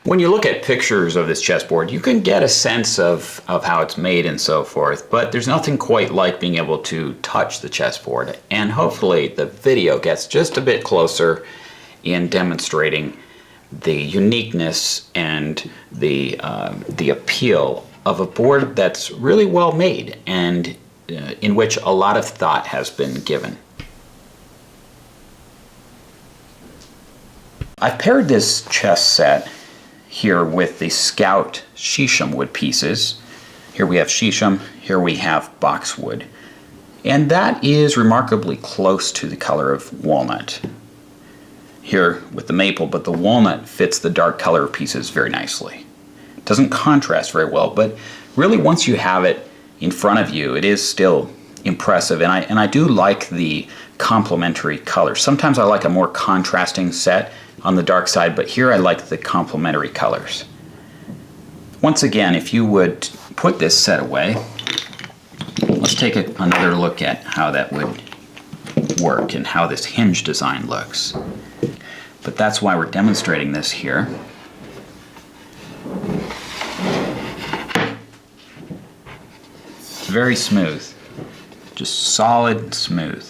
When you look at pictures of this chessboard, you can get a sense of how it's made and so forth, but there's nothing quite like being able to touch the chessboard. And hopefully the video gets just a bit closer in demonstrating the uniqueness and the appeal of a board that's really well made and in which a lot of thought has been given. I've paired this chess set here with the Scout Shisham wood pieces. Here we have Shisham, here we have boxwood. And that is remarkably close to the color of walnut. Here with the maple, but the walnut fits the dark color pieces very nicely. It doesn't contrast very well, but really once you have it in front of you, it is still impressive. And I do like the complementary colors. Sometimes I like a more contrasting set on the dark side, but here I like the complementary colors. Once again, if you would put this set away, let's take another look at how that would work and how this hinge design looks. But that's why we're demonstrating this here. It's very smooth, just solid smooth.